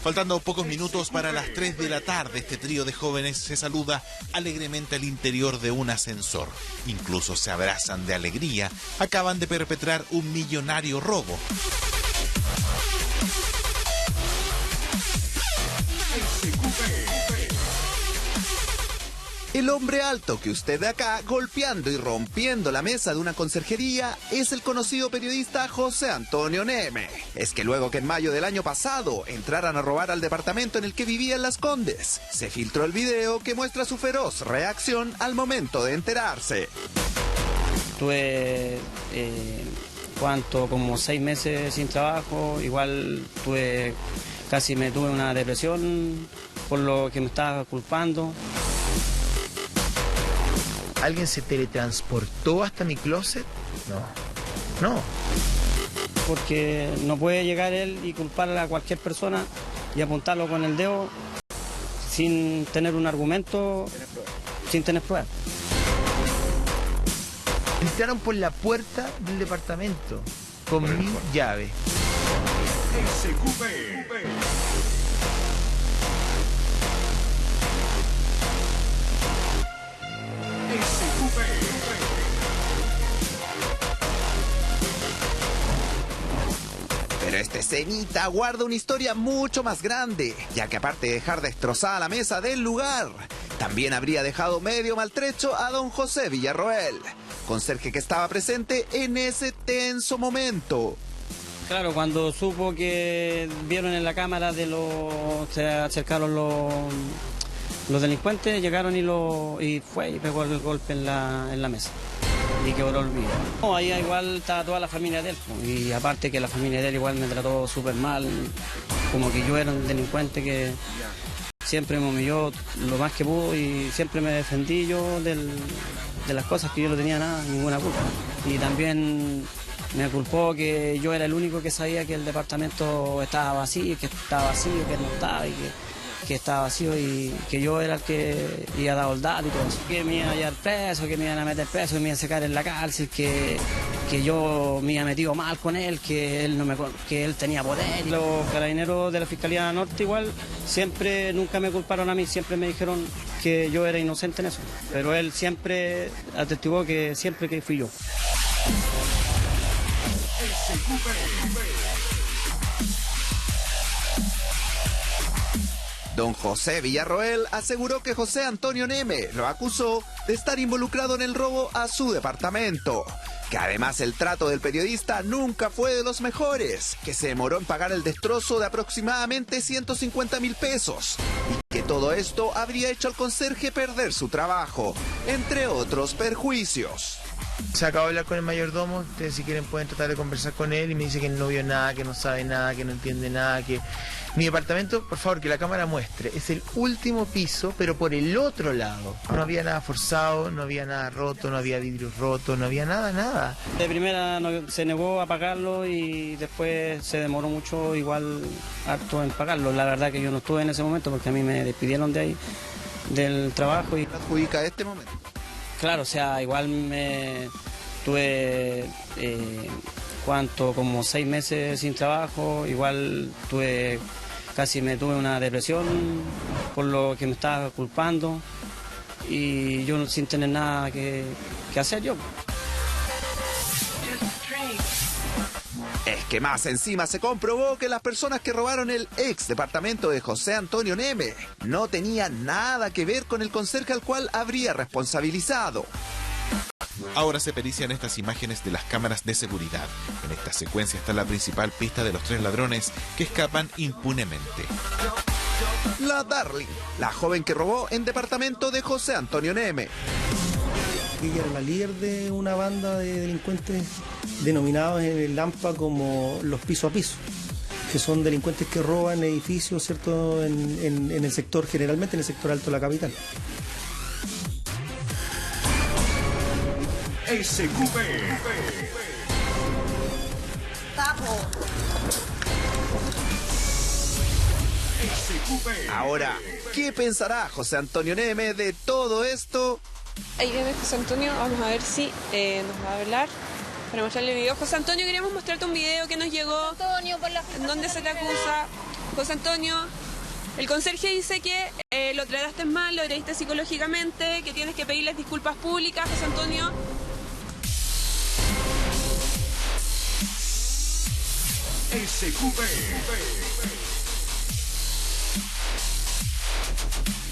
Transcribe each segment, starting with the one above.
Faltando pocos minutos para las 3 de la tarde, este trío de jóvenes se saluda alegremente al interior de un ascensor. Incluso se abrazan de alegría. Acaban de perpetrar un millonario robo. El hombre alto que usted ve acá, golpeando y rompiendo la mesa de una conserjería, es el conocido periodista José Antonio Neme. Es que luego que en mayo del año pasado entraran a robar al departamento en el que vivía en Las Condes, se filtró el video que muestra su feroz reacción al momento de enterarse. Tuve, como 6 meses sin trabajo, igual casi me tuve una depresión por lo que me estaba culpando. ¿Alguien se teletransportó hasta mi closet? No. Porque no puede llegar él y culpar a cualquier persona y apuntarlo con el dedo sin tener un argumento, sin tener pruebas. Entraron por la puerta del departamento con mi llave. Pero esta escenita guarda una historia mucho más grande, ya que aparte de dejar destrozada la mesa del lugar, también habría dejado medio maltrecho a don José Villarroel, conserje que estaba presente en ese tenso momento. Claro, cuando supo que vieron en la cámara se acercaron los delincuentes, llegaron y pegó el golpe en la mesa y quebró el vidrio. No, ahí igual estaba toda la familia de él, y aparte que la familia de él igual me trató súper mal, como que yo era un delincuente que siempre me humilló lo más que pudo y siempre me defendí yo de las cosas que yo no tenía ninguna culpa. Y también me culpó que yo era el único que sabía que el departamento estaba vacío, que no estaba y que estaba vacío y que yo era el que había dado el dato y todo eso. Que me iban a llevar preso, que me iban a meter preso, que me iban a sacar en la cárcel, que yo me había metido mal con él, que él tenía poder. Los carabineros de la Fiscalía Norte igual nunca me culparon a mí, siempre me dijeron que yo era inocente en eso. Pero él siempre atestiguó que siempre que fui yo. Don José Villarroel aseguró que José Antonio Neme lo acusó de estar involucrado en el robo a su departamento, que además el trato del periodista nunca fue de los mejores, que se demoró en pagar el destrozo de aproximadamente 150.000 pesos y que todo esto habría hecho al conserje perder su trabajo, entre otros perjuicios. Se acabó de hablar con el mayordomo, ustedes si quieren pueden tratar de conversar con él y me dice que no vio nada, que no sabe nada, que no entiende nada, que mi departamento, por favor, que la cámara muestre, es el último piso, pero por el otro lado. No había nada forzado, no había nada roto, no había vidrios rotos, no había nada. De primera se negó a pagarlo y después se demoró mucho, igual harto en pagarlo. La verdad que yo no estuve en ese momento porque a mí me despidieron de ahí, del trabajo. ¿Qué adjudica este momento? Claro, o sea, igual tuve como 6 meses sin trabajo, igual casi me tuve una depresión por lo que me estaba culpando y yo sin tener nada que hacer yo. Es que más encima se comprobó que las personas que robaron el ex departamento de José Antonio Neme no tenían nada que ver con el conserje al cual habría responsabilizado. Ahora se perician estas imágenes de las cámaras de seguridad. En esta secuencia está la principal pista de los 3 ladrones que escapan impunemente. La Darling, la joven que robó en departamento de José Antonio Neme. Ella era la líder de una banda de delincuentes denominados en el Lampa como los piso a piso, que son delincuentes que roban edificios, ¿cierto?, en el sector, generalmente en el sector alto de la capital. SQP. Ahora, ¿qué pensará José Antonio Neme de todo esto? Ahí viene José Antonio, vamos a ver si nos va a hablar para mostrarle el video. José Antonio, queríamos mostrarte un video que nos llegó, en donde se te acusa José Antonio, el conserje dice que lo trataste mal, lo agrediste psicológicamente, que tienes que pedirles disculpas públicas, José Antonio.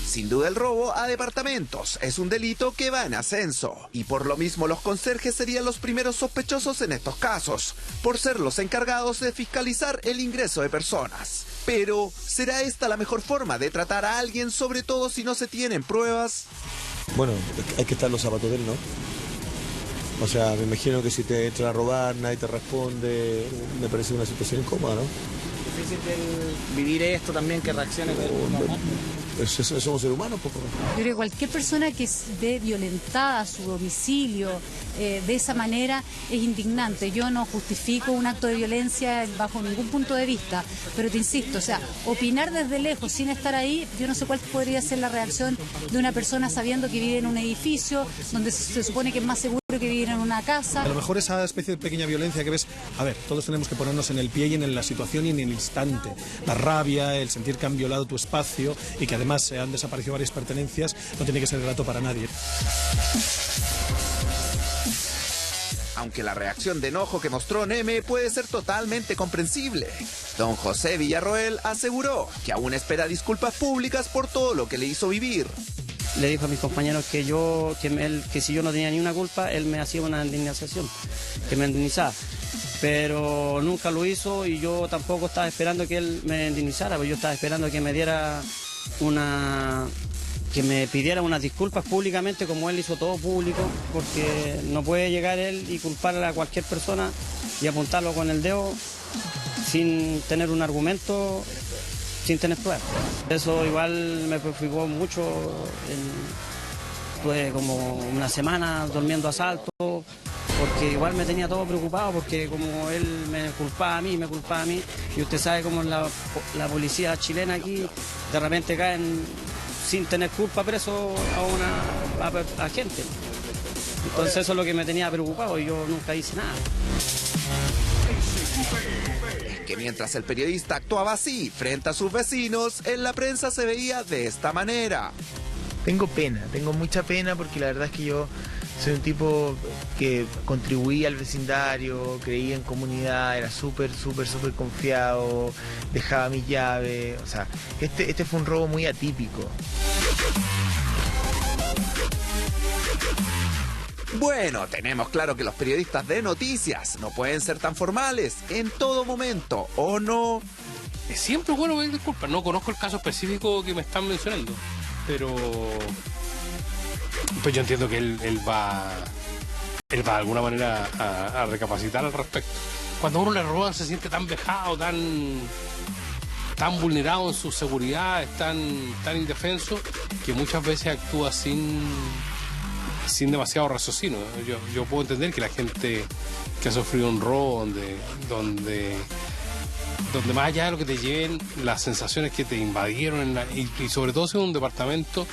Sin duda el robo a departamentos es un delito que va en ascenso y por lo mismo los conserjes serían los primeros sospechosos en estos casos, por ser los encargados de fiscalizar el ingreso de personas. Pero, ¿será esta la mejor forma de tratar a alguien, sobre todo si no se tienen pruebas? Bueno, hay que estar en los zapatos de él, ¿no? O sea, me imagino que si te entran a robar, nadie te responde, me parece una situación incómoda, ¿no? Difícil vivir esto también, que reaccione. Somos seres humanos, poco. Yo creo que cualquier persona que ve violentada su domicilio de esa manera es indignante. Yo no justifico un acto de violencia bajo ningún punto de vista, pero te insisto, o sea, opinar desde lejos sin estar ahí, yo no sé cuál podría ser la reacción de una persona sabiendo que vive en un edificio donde se supone que es más seguro que vivir en una casa. A lo mejor esa especie de pequeña violencia que ves, a ver, todos tenemos que ponernos en el pie y en la situación y en el instante. La rabia, el sentir que han violado tu espacio y que además se han desaparecido varias pertenencias, no tiene que ser grato para nadie. Aunque la reacción de enojo que mostró Neme puede ser totalmente comprensible, don José Villarroel aseguró que aún espera disculpas públicas por todo lo que le hizo vivir. Le dijo a mis compañeros que si yo no tenía ni una culpa, él me hacía una indemnización, que me indemnizaba. Pero nunca lo hizo y yo tampoco estaba esperando que él me indemnizara, porque yo estaba esperando que me diera que me pidiera unas disculpas públicamente, como él hizo todo público, porque no puede llegar él y culpar a cualquier persona y apuntarlo con el dedo sin tener un argumento, sin tener pruebas. Eso igual me perjudicó mucho, tuve como una semana durmiendo a salto, porque igual me tenía todo preocupado, porque como él me culpaba a mí, y usted sabe cómo la policía chilena aquí, de repente caen sin tener culpa preso a gente. Entonces eso es lo que me tenía preocupado y yo nunca hice nada. Que mientras el periodista actuaba así frente a sus vecinos, en la prensa se veía de esta manera. Tengo mucha pena porque la verdad es que yo soy un tipo que contribuía al vecindario, creía en comunidad, era súper confiado, dejaba mis llaves, o sea, este fue un robo muy atípico. Bueno, tenemos claro que los periodistas de noticias no pueden ser tan formales en todo momento, ¿o no? Siempre es bueno pedir disculpas. No conozco el caso específico que me están mencionando, pero pues yo entiendo que él va de alguna manera a recapacitar al respecto. Cuando a uno le roban se siente tan vejado, tan vulnerado en su seguridad, tan indefenso, que muchas veces actúa sin demasiado raciocinio. Yo puedo entender que la gente que ha sufrido un robo donde más allá de lo que te lleven, las sensaciones que te invadieron y sobre todo si es un departamento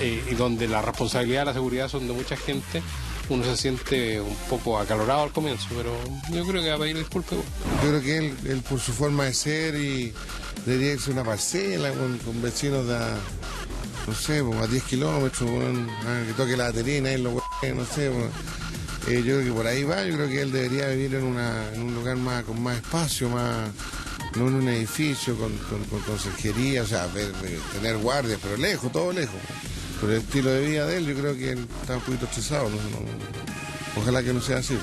y donde la responsabilidad de la seguridad son de mucha gente, uno se siente un poco acalorado al comienzo, pero yo creo que va a pedir disculpas. Yo creo que él por su forma de ser y debería irse a una parcela con vecinos de, no sé, a 10 kilómetros, que toque la batería y no sé. Yo creo que por ahí va, yo creo que él debería vivir en un lugar con más espacio, no en un edificio con conserjería, o sea, tener guardias, pero lejos, todo lejos. Por el estilo de vida de él, yo creo que él está un poquito estresado, ojalá que no sea así.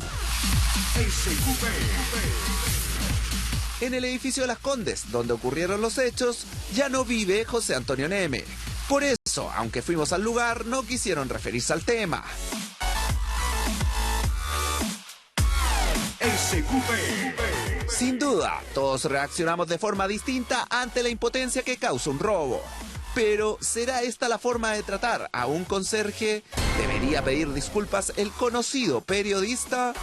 En el edificio de Las Condes, donde ocurrieron los hechos, ya no vive José Antonio Neme. Por eso, aunque fuimos al lugar, no quisieron referirse al tema. Sin duda, todos reaccionamos de forma distinta ante la impotencia que causa un robo. Pero, ¿será esta la forma de tratar a un conserje? ¿Debería pedir disculpas el conocido periodista?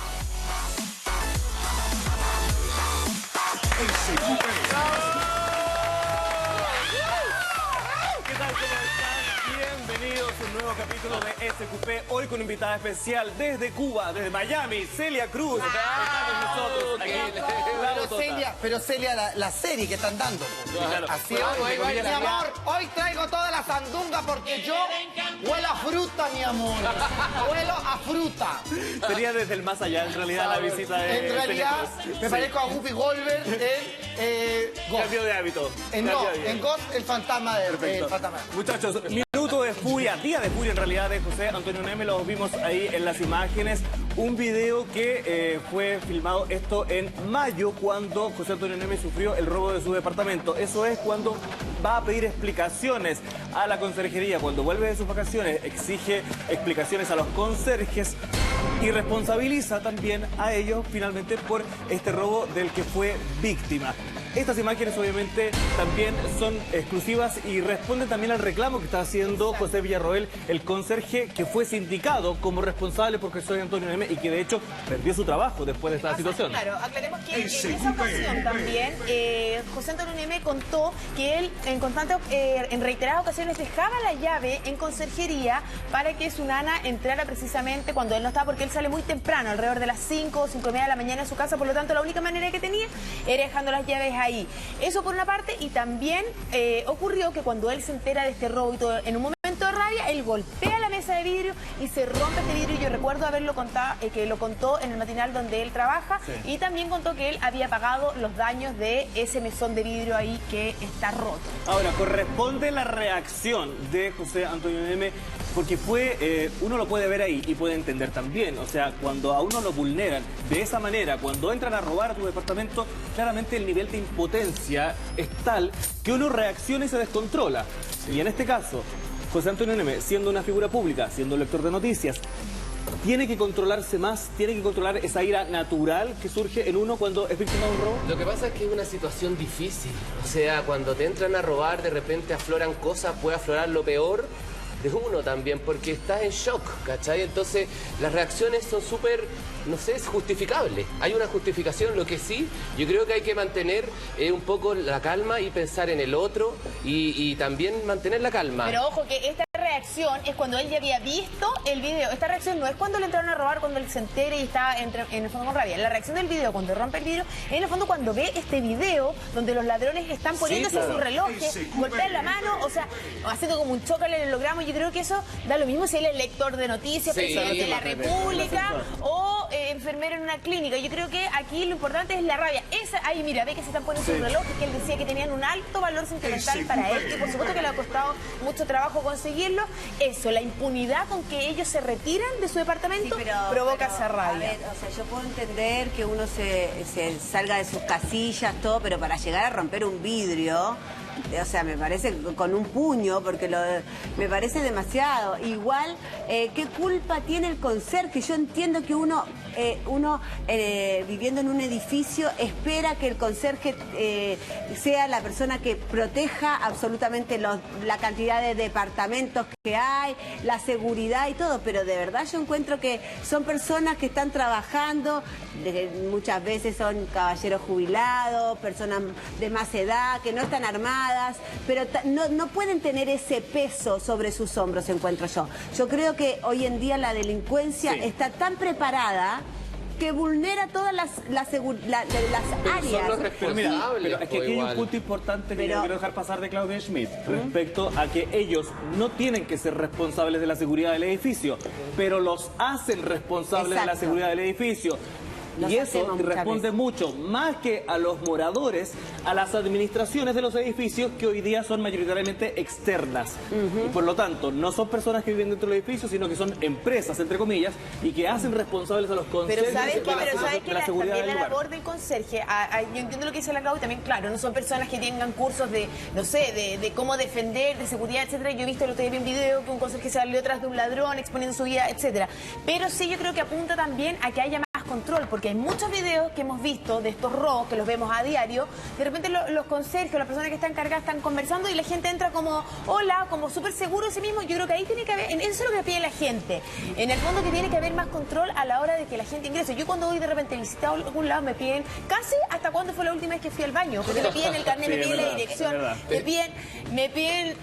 ¿Cómo están? Bienvenidos a un nuevo capítulo de SQP. Hoy con invitada especial desde Cuba, desde Miami, Celia Cruz. Está con nosotros. Aquí. Pero Celia, la serie que están dando. Claro. Así es. Mi amor, hoy traigo toda la sandunga porque yo huelo a fruta, mi amor. Huelo a fruta. Sería desde el más allá, en realidad, la visita de En realidad, me parezco a Whoopi Goldberg en Ghost. Cambio de hábito. En Ghost, el fantasma de... Perfecto. Muchachos, minuto de furia, día de furia en realidad de José Antonio Neme, lo vimos ahí en las imágenes. Un video que fue filmado esto en mayo cuando José Antonio Neme sufrió el robo de su departamento. Eso es cuando va a pedir explicaciones a la conserjería. Cuando vuelve de sus vacaciones exige explicaciones a los conserjes y responsabiliza también a ellos finalmente por este robo del que fue víctima. Estas imágenes obviamente también son exclusivas y responden también al reclamo que está haciendo José Villarroel, el conserje que fue sindicado como responsable por José Antonio Neme y que de hecho perdió su trabajo después de esta situación. Claro, aclaremos que en esa ocasión también José Antonio Neme contó que él en reiteradas ocasiones dejaba la llave en conserjería para que su nana entrara precisamente cuando él no estaba, porque él sale muy temprano, alrededor de las 5 o 5:30 de la mañana en su casa, por lo tanto la única manera que tenía era dejando las llaves ahí. Eso por una parte, y también ocurrió que cuando él se entera de este robo y todo, en un momento de rabia, él golpea la mesa de vidrio y se rompe este vidrio. Yo recuerdo haberlo contado, que lo contó en el matinal donde él trabaja, y también contó que él había pagado los daños de ese mesón de vidrio ahí que está roto. Ahora, corresponde la reacción de José Antonio Neme, porque uno lo puede ver ahí y puede entender también. O sea, cuando a uno lo vulneran de esa manera, cuando entran a robar a tu departamento, claramente el nivel de impotencia es tal que uno reacciona y se descontrola. Y en este caso, José Antonio Neme, siendo una figura pública, siendo lector de noticias, tiene que controlarse más, tiene que controlar esa ira natural que surge en uno cuando es víctima de un robo. Lo que pasa es que es una situación difícil. O sea, cuando te entran a robar, de repente afloran cosas, puede aflorar lo peor de uno también, porque estás en shock, ¿cachai? Entonces, las reacciones son súper, no sé, es justificable. Hay una justificación, lo que sí, yo creo que hay que mantener un poco la calma y pensar en el otro y también mantener la calma. Pero ojo que esta reacción es cuando él ya había visto el video. Esta reacción no es cuando le entraron a robar, cuando él se entere y está en el fondo con rabia. La reacción del video, cuando rompe el vidrio, es en el fondo cuando ve este video donde los ladrones están poniéndose sus relojes, golpean la mano, o sea, haciendo como un choque al holograma. Yo creo que eso da lo mismo si él es lector de noticias, presidente de la República o enfermero en una clínica. Yo creo que aquí lo importante es la rabia. Ahí mira, ve que se están poniendo sus relojes, que él decía que tenían un alto valor sentimental para él, y por supuesto que le ha costado mucho trabajo conseguirlo. Eso, la impunidad con que ellos se retiran de su departamento provoca esa rabia. A ver, o sea, yo puedo entender que uno se salga de sus casillas, todo, pero para llegar a romper un vidrio, o sea, me parece con un puño, porque me parece demasiado. Igual, ¿qué culpa tiene el conserje? Yo entiendo que uno viviendo en un edificio espera que el conserje sea la persona que proteja absolutamente la cantidad de departamentos que hay, la seguridad y todo, pero de verdad yo encuentro que son personas que están trabajando, muchas veces son caballeros jubilados, personas de más edad, que no están armadas, pero no pueden tener ese peso sobre sus hombros, encuentro yo. Yo creo que hoy en día la delincuencia está tan preparada que vulnera todas las áreas. Pero es que aquí hay un punto importante que yo quiero dejar pasar de Claudia Schmidt respecto a que ellos no tienen que ser responsables de la seguridad del edificio, pero los hacen responsables de la seguridad del edificio. Y eso responde mucho más que a los moradores, a las administraciones de los edificios que hoy día son mayoritariamente externas. Y por lo tanto, no son personas que viven dentro del edificio, sino que son empresas, entre comillas, y que hacen responsables a los conserjes de la seguridad del lugar. La labor del conserje, yo entiendo lo que dice la Clau, y también, claro, no son personas que tengan cursos de, no sé, de cómo defender, de seguridad, etcétera. Yo he visto el otro día un video que un conserje salió atrás de un ladrón exponiendo su vida, etcétera. Pero sí, yo creo que apunta también a que haya más control, porque hay muchos videos que hemos visto de estos robos, que los vemos a diario, de repente los conserjes, las personas que están cargadas están conversando y la gente entra como, hola, como súper seguro de sí mismo. Yo creo que ahí tiene que haber, eso es lo que pide la gente, en el fondo, que tiene que haber más control a la hora de que la gente ingrese. Yo cuando voy de repente a visitar a algún lado me piden casi hasta cuándo fue la última vez que fui al baño, porque me piden el carnet, me piden la dirección, me piden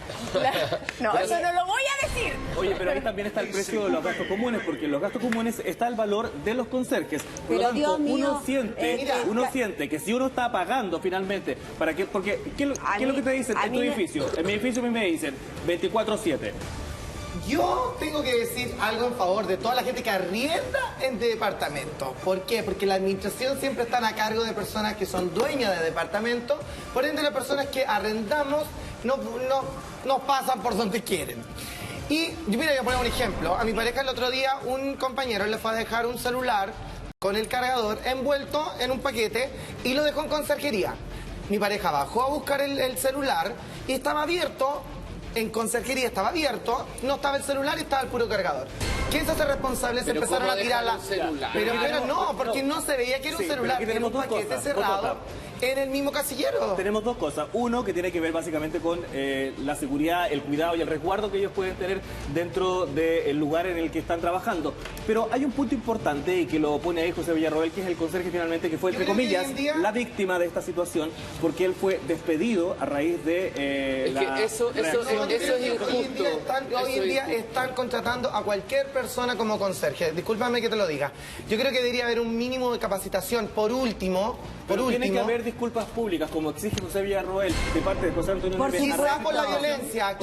no, eso no lo voy a decir. Oye, pero ahí también está el precio de los gastos comunes, porque en los gastos comunes está el valor de los conserjes. Por lo tanto, uno siente que si uno está pagando finalmente, ¿para qué? Porque, ¿qué es lo que te dicen en tu edificio? En mi edificio a mí me dicen 24/7. Yo tengo que decir algo en favor de toda la gente que arrienda en departamento. ¿Por qué? Porque la administración siempre está a cargo de personas que son dueñas de departamento. Por ende, las personas que arrendamos nos pasan por donde quieren. Y mira, voy a poner un ejemplo. A mi pareja el otro día un compañero le fue a dejar un celular con el cargador envuelto en un paquete y lo dejó en conserjería. Mi pareja bajó a buscar el celular y estaba abierto. En conserjería estaba abierto, no estaba el celular y estaba el puro cargador. ¿Quién se hace responsable? Se empezaron a tirar la... Pero no, porque no se veía que era un celular, era un paquete cerrado en el mismo casillero. Tenemos dos cosas. Uno, que tiene que ver básicamente con la seguridad, el cuidado y el resguardo que ellos pueden tener dentro del lugar en el que están trabajando. Pero hay un punto importante y que lo pone ahí José Villarroel, que es el conserje finalmente, que fue, entre comillas, la víctima de esta situación, porque él fue despedido a raíz de eso es injusto. Hoy en día están contratando a cualquier persona como conserje. Discúlpame que te lo diga. Yo creo que debería haber un mínimo de capacitación. Por último... Tiene que haber disculpas públicas, como exige José Villarroel, de parte de José Antonio Neme. Quizás por la violencia,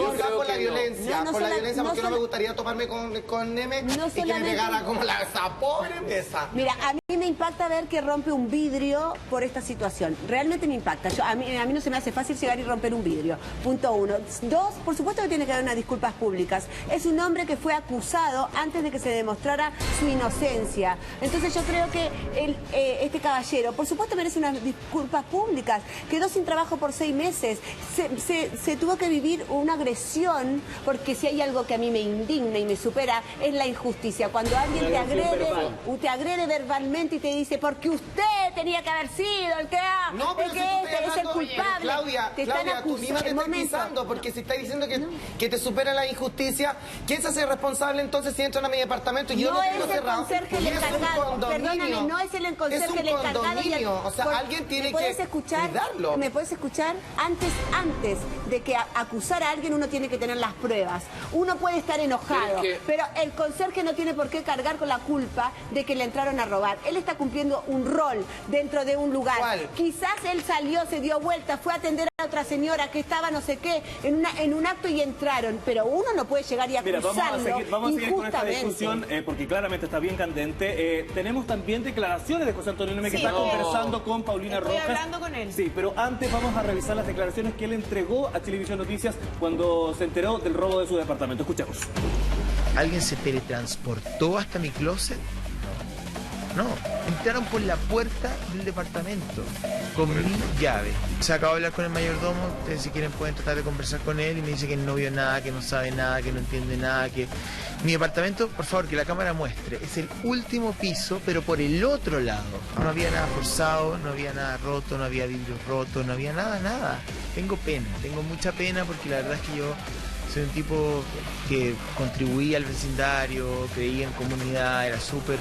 porque no me gustaría toparme con Neme y que me pegara como esa pobre mesa. Mira, a mí me impacta ver que rompe un vidrio por esta situación. Realmente me impacta. A mí no se me hace fácil llegar y romper un vidrio. Punto uno. Dos, por supuesto que tiene que haber unas disculpas públicas. Es un hombre que fue acusado antes de que se demostrara su inocencia. Entonces yo creo que este caballero, por supuesto, merece unas disculpas públicas. Quedó sin trabajo por 6 meses. Se tuvo que vivir una agresión, porque si hay algo que a mí me indigna y me supera, es la injusticia. Cuando alguien te agrede verbalmente y te dice, porque usted tenía que haber sido el que es el culpable. Claudia, tú misma te estás pisando, porque si estás diciendo que te supera la injusticia, ¿quién se hace responsable entonces si entran a mi departamento y yo lo tengo cerrado? No es el conserje el encargado. Perdóname, no es el conserje el encargado. O sea, alguien tiene que cuidarlo. ¿Me puedes escuchar? Antes de que acusar a alguien, uno tiene que tener las pruebas. Uno puede estar enojado, pero el conserje no tiene por qué cargar con la culpa de que le entraron a robar. Él está cumpliendo un rol dentro de un lugar. ¿Cuál? Quizás él salió, se dio vuelta, fue a atender a otra señora que estaba no sé qué, en un acto y entraron. Pero uno no puede llegar y acusarlo. Mira, vamos a seguir con esta discusión, porque claramente está bien candente. Tenemos también declaraciones de José Antonio Neme, que está conversando con Paulina Rojas. Estoy hablando con él. Sí, pero antes vamos a revisar las declaraciones que él entregó a Televisión Noticias cuando se enteró del robo de su departamento. Escuchemos. ¿Alguien se teletransportó hasta mi closet? No, entraron por la puerta del departamento con mi llave. Se acabó de hablar con el mayordomo, ustedes si quieren pueden tratar de conversar con él y me dice que no vio nada, que no sabe nada, que no entiende nada, que... Mi departamento, por favor, que la cámara muestre, es el último piso, pero por el otro lado. No había nada forzado, no había nada roto, no había vidrios rotos, no había nada. Tengo mucha pena porque la verdad es que yo soy un tipo que contribuía al vecindario, creía en comunidad, era súper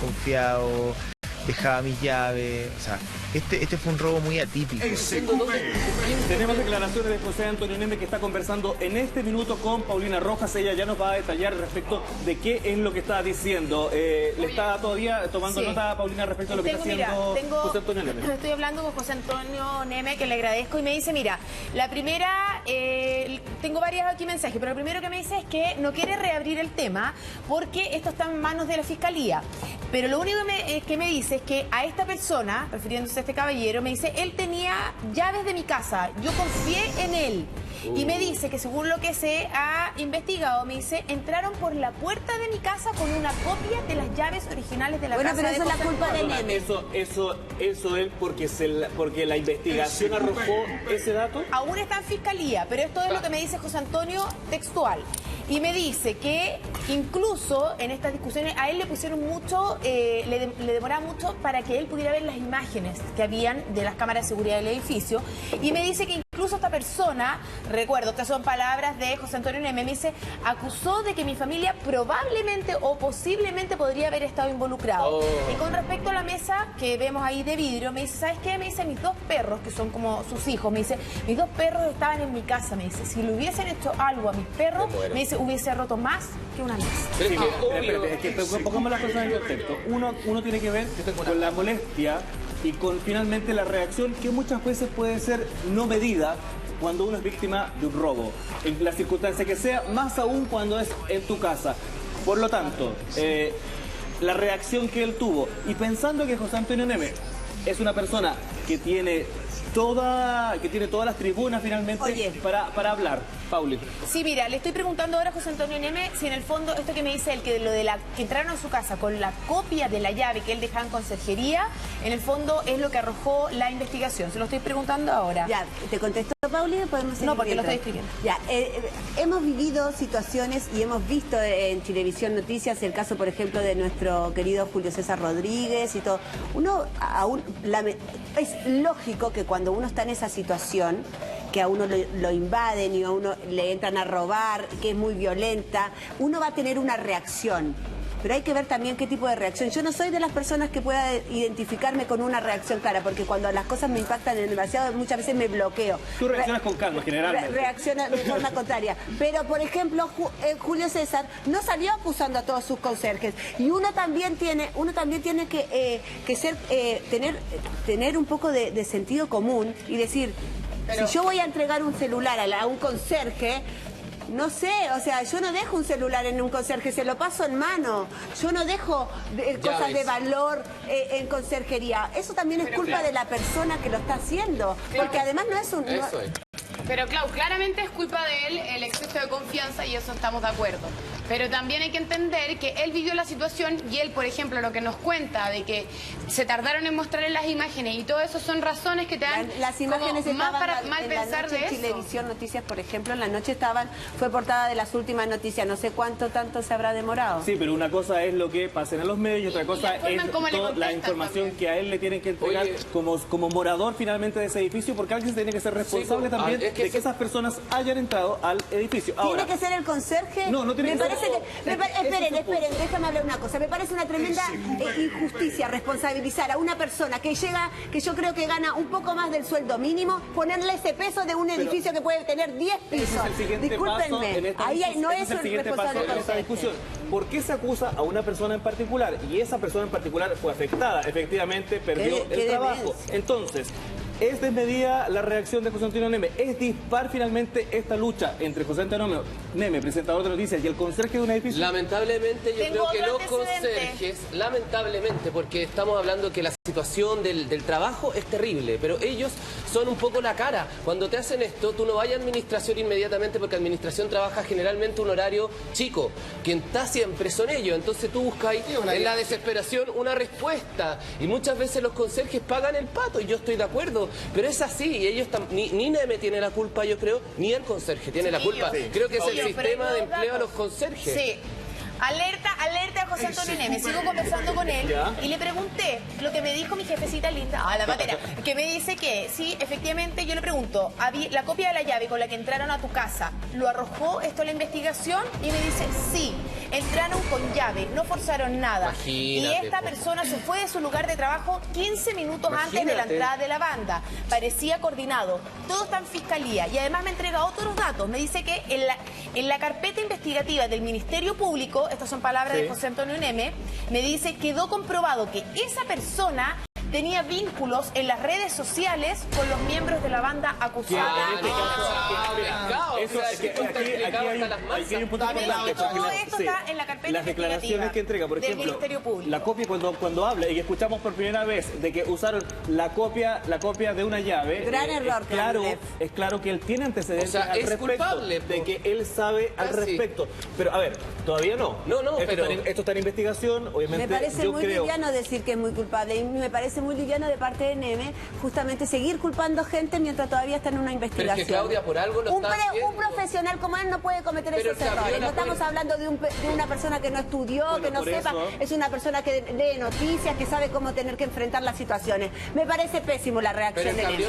confiado, dejaba mis llaves, o sea, este fue un robo muy atípico. Tenemos declaraciones de José Antonio Neme, que está conversando en este minuto con Paulina Rojas. Ella ya nos va a detallar respecto de qué es lo que está diciendo. ¿Le está todavía tomando nota a Paulina respecto a lo que está haciendo José Antonio Neme? Estoy hablando con José Antonio Neme, que le agradezco, y me dice, mira, la primera, tengo varios aquí mensajes, pero lo primero que me dice es que no quiere reabrir el tema porque esto está en manos de la Fiscalía. Pero lo único que me dice es que a esta persona, refiriéndose a este caballero, me dice, él tenía llaves de mi casa, yo confié en él. Y me dice que según lo que se ha investigado, me dice, entraron por la puerta de mi casa con una copia de las llaves originales de la casa. Bueno, pero eso es la culpa de Neme. Eso es porque la investigación arrojó ese dato. Aún está en Fiscalía, pero esto es lo que me dice José Antonio textual. Y me dice que incluso en estas discusiones a él le pusieron mucho, le demoraba mucho para que él pudiera ver las imágenes que habían de las cámaras de seguridad del edificio. Y me dice que incluso esta persona, recuerdo, estas son palabras de José Antonio Neme, me dice, acusó de que mi familia probablemente o posiblemente podría haber estado involucrado. Y con respecto a la mesa que vemos ahí de vidrio, me dice, ¿sabes qué? Me dice, mis 2 perros, que son como sus hijos, me dice, mis 2 perros estaban en mi casa, me dice, si le hubiesen hecho algo a mis perros, me dice, hubiese roto más que una mesa. Pongamos las cosas en contexto. Uno tiene que ver con la molestia y con finalmente la reacción que muchas veces puede ser no medida cuando uno es víctima de un robo, en la circunstancia que sea, más aún cuando es en tu casa. Por lo tanto, la reacción que él tuvo, y pensando que José Antonio Neme es una persona que tiene todas las tribunas finalmente para hablar. Pauli. Sí, mira, le estoy preguntando ahora a José Antonio Neme si en el fondo esto que me dice él, que lo de que entraron a su casa con la copia de la llave que él dejaba en conserjería, en el fondo es lo que arrojó la investigación. Se lo estoy preguntando ahora. Ya, ¿te contesto, Pauli? ¿Podemos seguir? No, porque lo estoy escribiendo. Ya, hemos vivido situaciones y hemos visto en Televisión Noticias el caso, por ejemplo, de nuestro querido Julio César Rodríguez y todo. Es lógico que cuando uno está en esa situación, que a uno lo invaden y a uno le entran a robar, que es muy violenta, uno va a tener una reacción. Pero hay que ver también qué tipo de reacción. Yo no soy de las personas que pueda identificarme con una reacción clara, porque cuando las cosas me impactan demasiado, muchas veces me bloqueo. Tú reaccionas con calma, generalmente. Reacciona de forma contraria. Pero, por ejemplo, Julio César no salió acusando a todos sus conserjes. Y uno también tiene que tener un poco de sentido común y decir, si yo voy a entregar un celular a un conserje, no sé, o sea, yo no dejo un celular en un conserje, se lo paso en mano. Yo no dejo cosas de valor en conserjería. Eso también es culpa de la persona que lo está haciendo, porque además no es un... Pero, Clau, claramente es culpa de él el exceso de confianza y eso estamos de acuerdo. Pero también hay que entender que él vivió la situación y él, por ejemplo, lo que nos cuenta de que se tardaron en mostrarle las imágenes y todo eso son razones que te dan las imágenes como más para en mal pensar la noche de en eso. Televisión Noticias, por ejemplo, en la noche fue portada de las últimas noticias. No sé tanto se habrá demorado. Sí, pero una cosa es lo que pasa en los medios y otra cosa es toda la información también que a él le tienen que entregar como morador finalmente de ese edificio, porque alguien tiene que ser responsable también de que esas personas hayan entrado al edificio. Ahora, ¿tiene que ser el conserje? No tiene que ser. Esperen, déjame hablar una cosa. Me parece una tremenda injusticia responsabilizar a una persona que yo creo que gana un poco más del sueldo mínimo, ponerle ese peso de un edificio que puede tener 10 pisos. Discúlpenme, ahí no es el responsable de esta discusión. ¿Por qué se acusa a una persona en particular? Y esa persona en particular fue afectada, efectivamente perdió el trabajo. Entonces, ¿es desmedida la reacción de José Antonio Neme? ¿Es dispar finalmente esta lucha entre José Antonio Neme, presentador de noticias, y el conserje de un edificio? Lamentablemente yo creo que los conserjes, lamentablemente, porque estamos hablando que la situación del trabajo es terrible, pero ellos son un poco la cara. Cuando te hacen esto, tú no vayas a administración inmediatamente, porque administración trabaja generalmente un horario chico. Quien está siempre son ellos, entonces tú buscas ahí en la desesperación una respuesta, y muchas veces los conserjes pagan el pato, y yo estoy de acuerdo. Pero es así, y ellos ni Neme tiene la culpa, yo creo, ni el conserje tiene la culpa. Creo que es el sistema de empleo a los conserjes. Sí. Alerta a José Antonio Neme. Sigo conversando con él y le pregunté lo que me dijo mi jefecita linda, la matera, que me dice que sí, efectivamente, yo le pregunto, la copia de la llave con la que entraron a tu casa, ¿lo arrojó esto la investigación? Y me dice, sí, entraron con llave, no forzaron nada. Imagínate, y esta persona se fue de su lugar de trabajo 15 minutos antes de la entrada de la banda. Parecía coordinado. Todo está en fiscalía y además me entrega otros datos. Me dice que en la carpeta investigativa del Ministerio Público, estas son palabras de José Antonio Neme, me dice, quedó comprobado que esa persona tenía vínculos en las redes sociales con los miembros de la banda acusada. Aquí hay un punto importante. Todo esto está en la carpeta las declaraciones que entrega, por ejemplo, la copia cuando habla y que escuchamos por primera vez de que usaron la copia de una llave. Gran error. Es claro que él tiene antecedentes al respecto, culpable, de que él sabe al respecto. Pero a ver, todavía no. Pero esto está en investigación, obviamente. Me parece muy liviano decir que es muy culpable y me parece parece muy liviano de parte de Neme justamente seguir culpando gente mientras todavía está en una investigación. Pero es que Claudia, por algo lo está haciendo. Un profesional como él no puede cometer esos errores. No estamos hablando de una persona que no estudió, que no sepa, es una persona que lee noticias, que sabe cómo tener que enfrentar las situaciones. Me parece pésimo la reacción de Neme.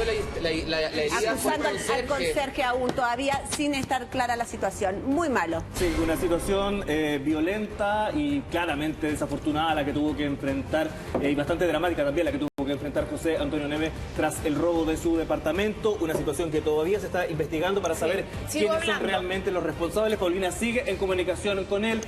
Acusando al conserje aún todavía sin estar clara la situación. Muy malo. Sí, una situación violenta y claramente desafortunada la que tuvo que enfrentar, y bastante dramática también la que tuvo que enfrentar José Antonio Neme tras el robo de su departamento. Una situación que todavía se está investigando para saber quiénes son realmente los responsables. Paulina sigue en comunicación con él.